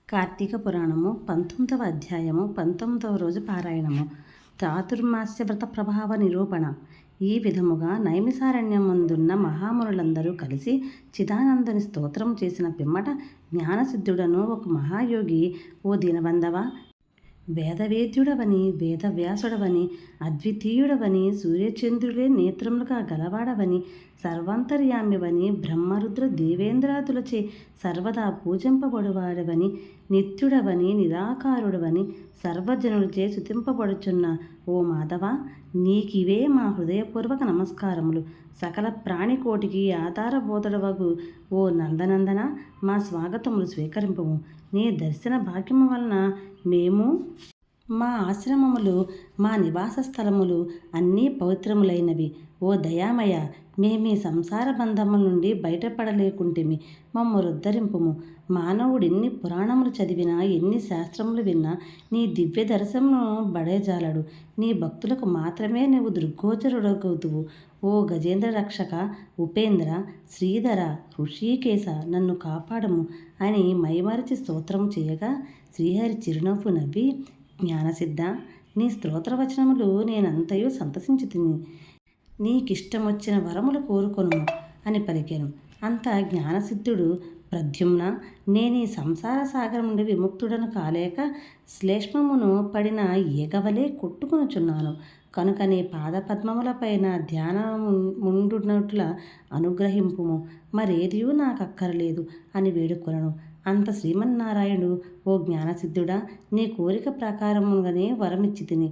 కార్తీక పురాణము 19వ అధ్యాయము 19వ రోజు పారాయణము. చాతుర్మాస్య వ్రత ప్రభావ నిరూపణ. ఈ విధముగా నైమిసారణ్యమందున్న మహామునులందరూ కలిసి చిదానందుని స్తోత్రం చేసిన పిమ్మట జ్ఞానసిద్ధుడను ఒక మహాయోగి, ఓ దీనబంధవ, వేదవేద్యుడవని, వేదవ్యాసుడవని, అద్వితీయుడవని, సూర్యచంద్రులే నేత్రములుగా గలవాడవని, సర్వాంతర్యామివని, బ్రహ్మరుద్ర దేవేంద్రాదులచే సర్వదా పూజింపబడువాడవని, నిత్యుడవని, నిరాకారుడవని, సర్వజనులచే స్తుతింపబడుచున్న ఓ మాధవ, నీకివే మా హృదయపూర్వక నమస్కారములు. సకల ప్రాణికోటికి ఆధారబోధుడవగు ఓ నందనందన, మా స్వాగతములు స్వీకరింపము. నీ దర్శన భాగ్యము వలన మేము, మా ఆశ్రమములు, మా నివాస స్థలములు అన్నీ పవిత్రములైనవి. ఓ దయామయ, మేమీ సంసార బంధముల నుండి బయటపడలేకుంటిమి, మమ్ము రుద్ధరింపుము. మానవుడెన్ని పురాణములు చదివినా, ఎన్ని శాస్త్రములు విన్నా నీ దివ్య దర్శనమును బడేజాలడు. నీ భక్తులకు మాత్రమే నీవు దృగ్గోచరుడగవుతువు. ఓ గజేంద్ర రక్షక, ఉపేంద్ర, శ్రీధర, ఋషికేశ, నన్ను కాపాడము అని మైమరిచి స్తోత్రము చేయగా శ్రీహరి చిరునవ్వు నవ్వి, జ్ఞానసిద్ధ, నీ స్తోత్రవచనములు నేనంతయు సంతసించుతిని. నీకిష్టమొచ్చిన వరములు కోరుకొనుము అని పలికెను. అంత జ్ఞానసిద్ధుడు, ప్రద్యుమ్న, నేనీ సంసార సాగరం నుండి విముక్తుడను కాలేక శ్లేష్మమును పడిన ఈగవలే కొట్టుకొనుచున్నాను. కనుక నీ పాదపద్మములపైన ధ్యానముండునట్ల అనుగ్రహింపుము, మరేదియూ నాకక్కరలేదు అని వేడుకొనను. అంత శ్రీమన్నారాయణుడు, ఓ జ్ఞానసిద్ధుడా, నీ కోరిక ప్రకారముగానే వరమిచ్చితిని.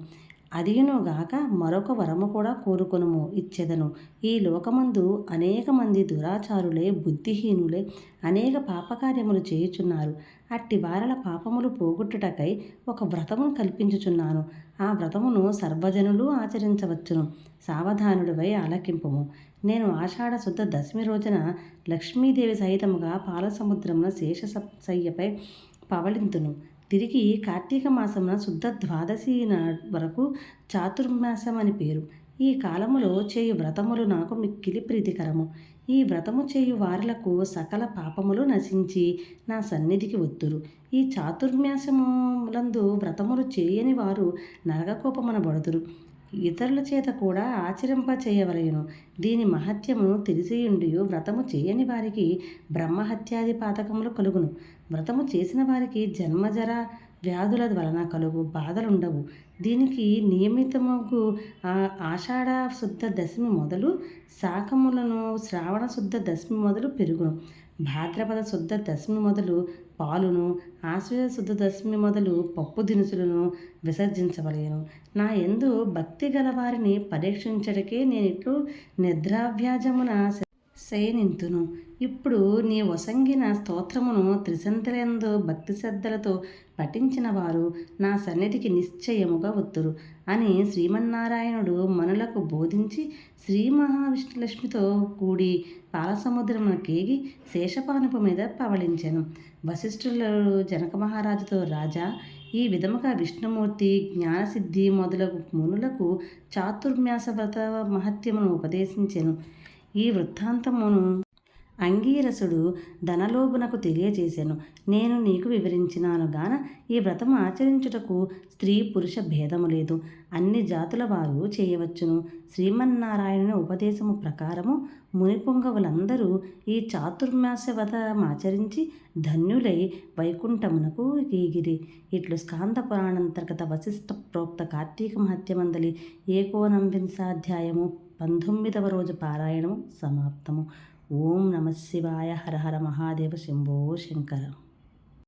అదియునుగాక మరొక వరము కూడా కోరుకొనుము, ఇచ్చెదను. ఈ లోకమందు అనేక మంది దురాచారులే, బుద్ధిహీనులే అనేక పాపకార్యములు చేయుచున్నారు. అట్టి వారల పాపములు పోగొట్టుటకై ఒక వ్రతమును కల్పించుచున్నాను. ఆ వ్రతమును సర్వజనులు ఆచరించవచ్చును. సావధానుడివై ఆలకింపుము. నేను ఆషాఢ శుద్ధ దశమి రోజున లక్ష్మీదేవి సహితముగా పాలసముద్రమున శేషశయ్యపై పవళింతును. తిరిగి కార్తీక మాసమున శుద్ధ ద్వాదశి వరకు చాతుర్మాసం అని పేరు. ఈ కాలములో చేయు వ్రతములు నాకు మిక్కిలి ప్రీతికరము. ఈ వ్రతము చేయు వారలకు సకల పాపములు నశించి నా సన్నిధికి వత్తురు. ఈ చాతుర్మాసములందు వ్రతములు చేయని వారు నరకకోపమునబడుదురు. ఇతరుల చేత కూడా ఆచరింప చేయవలెను. దీని మహత్యమును తెలిసియుండియు వ్రతము చేయని వారికి బ్రహ్మహత్యాది పాతకములు కలుగును. వ్రతము చేసిన వారికి జన్మజర వ్యాధుల వలన కలుగు బాధలుండవు. దీనికి నియమితముగు ఆషాఢ శుద్ధ దశమి మొదలు శాకములను, శ్రావణ శుద్ధ దశమి మొదలు పెరుగును, భాద్రపద శుద్ధ దశమి మొదలు పాలును, ఆశ్వయుజ శుద్ధ దశమి మొదలు పప్పు దినుసులను విసర్జించవలేను. నా యందు భక్తి గలవారిని పరీక్షించటకే నేనిట్లు నిద్రావ్యాజమున శయనింతును. ఇప్పుడు నీ వసంగిన స్తోత్రమును త్రిసంధ్యలందు భక్తి శ్రద్ధలతో పఠించిన వారు నా సన్నిధికి నిశ్చయముగా వత్తురు అని శ్రీమన్నారాయణుడు మనులకు బోధించి శ్రీ మహావిష్ణులక్ష్మితో కూడి పాలసముద్రమున కేగి శేషపానుపు మీద పవళించెను. వశిష్ఠులు జనక మహారాజుతో, రాజా, ఈ విధముగా విష్ణుమూర్తి జ్ఞానసిద్ధి మొదలగు మునులకు చాతుర్మాస వ్రత మహత్యమును ఉపదేశించెను. ఈ వృత్తాంతమును అంగీరసుడు ధనలోభునకు తెలియజేశాను. నేను నీకు వివరించినాను గాన ఈ వ్రతము ఆచరించుటకు స్త్రీ పురుష భేదము లేదు. అన్ని జాతుల వారు చేయవచ్చును. శ్రీమన్నారాయణుని ఉపదేశము ప్రకారము మునిపుంగవులందరూ ఈ చాతుర్మాస వ్రతమాచరించి ధన్యులై వైకుంఠమునకు గీగిరి. ఇట్లు స్కాంద పురాణాంతర్గత వశిష్ఠ ప్రోక్త కార్తీక మహత్యమందలి 19వ 19వ రోజు పారాయణము సమాప్తము. ఓం నమ శివాయ. హర హర మహాదేవ. శంభో శంకర.